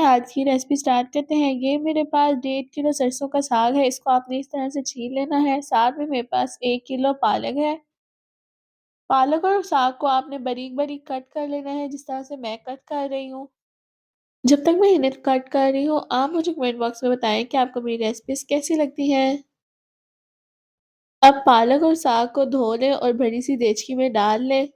आज की recipe start करते हैं। ये मेरे पास 1.5 किलो सरसों का साग है। इसको आपने इस तरह से छील लेना है। साथ में मेरे पास 1 किलो पालक है। पालक और साग को आपने बारीक-बारीक कट कर लेना है, जिस तरह से मैं कट कर रही हूँ। जब तक मैं इन्हें कट कर रही हूँ, आप मुझे कमेंट बॉक्स में बताएँ कि आपको मेरी रेसिपीज़ कैसी लगती हैं। अब पालक और साग को धो लें और बड़ी-सी देचकी में डाल लें।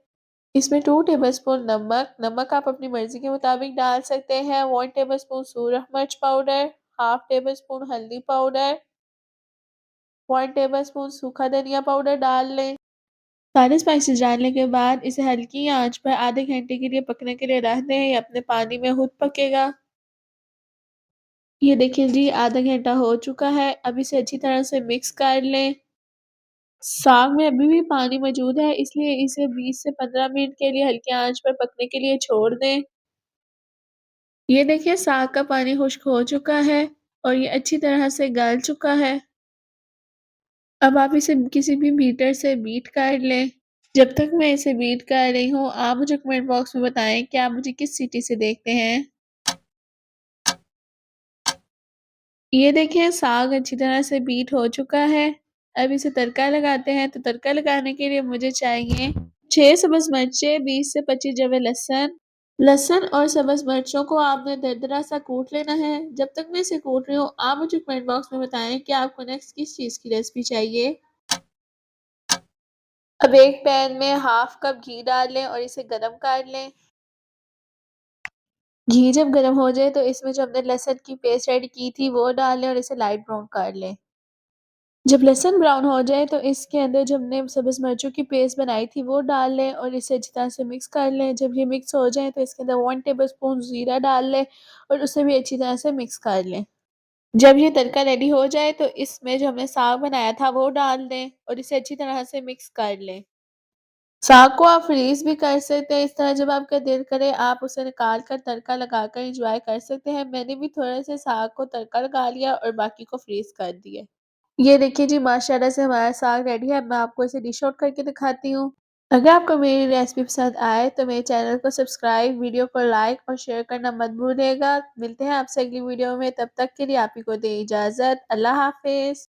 इसमें 2 टेबलस्पून नमक, नमक आप अपनी मर्ज़ी के मुताबिक डाल सकते हैं, 1 टेबलस्पून सूरख मिर्च पाउडर, हाफ टेबलस्पून हल्दी पाउडर, 1 टेबलस्पून सूखा धनिया पाउडर डाल लें। सारे स्पाइसेस डालने के बाद इसे हल्की आंच पर आधे घंटे के लिए पकने के लिए रख दें, ये अपने पानी में खुद पकेगा। ये देखिए जी, आधा घंटा हो चुका है। अब इसे अच्छी तरह से मिक्स कर लें। साग में अभी भी पानी मौजूद है, इसलिए इसे 20 से 15 मिनट के लिए हल्की आंच पर पकने के लिए छोड़ दें। ये देखिए साग का पानी खुश्क हो चुका है और ये अच्छी तरह से गल चुका है। अब आप इसे किसी भी बीटर से बीट कर लें। जब तक मैं इसे बीट कर रही हूँ, आप मुझे कमेंट बॉक्स में बताएं कि आप मुझे किस सिटी से देखते हैं। ये देखिए साग अच्छी तरह से बीट हो चुका है। अब इसे तड़का लगाते हैं। तो तड़का लगाने के लिए मुझे चाहिए 6 सब्ज़ मिर्चें, 20 से 25 जवे लहसुन। लहसुन और सब्ज़ मिर्चों को आपने दरदरा सा कूट लेना है। जब तक मैं इसे कूट रही हूँ, आप मुझे कमेंट बॉक्स में बताएं कि आपको नेक्स्ट किस चीज़ की रेसिपी चाहिए। अब एक पैन में हाफ कप घी डाल लें और इसे गरम कर लें। घी जब गरम हो जाए तो इसमें जो हमने लहसुन की पेस्ट रेडी की थी वो डाल लें और इसे लाइट ब्राउन कर लें। जब लहसुन ब्राउन हो जाए तो इसके अंदर जो हमने सब्ज़ मिर्चों की पेस्ट बनाई थी वो डाल लें और इसे अच्छी तरह से मिक्स कर लें। जब ये मिक्स हो जाए तो इसके अंदर 1 टेबलस्पून ज़ीरा डाल लें और उसे भी अच्छी तरह से मिक्स कर लें। जब ये तड़का रेडी हो जाए तो इसमें जो हमने साग बनाया था वो डाल दें और इसे अच्छी तरह से मिक्स कर लें। साग को आप फ्रीज़ भी कर सकते हैं। इस तरह जब आपका दिल करे आप उसे निकाल कर तड़का लगाकर एंजॉय कर सकते हैं। मैंने भी थोड़े से साग को तड़का लगा लिया और बाकी को फ्रीज़ कर दिया। ये देखिए जी, माशाल्लाह से हमारा साग रेडी है। अब मैं आपको इसे डिश आउट करके दिखाती हूँ। अगर आपको मेरी रेसिपी पसंद आए तो मेरे चैनल को सब्सक्राइब, वीडियो को लाइक और शेयर करना मत भूलिएगा। मिलते हैं आपसे अगली वीडियो में, तब तक के लिए आप ही को दें इजाज़त। अल्लाह हाफ़िज़।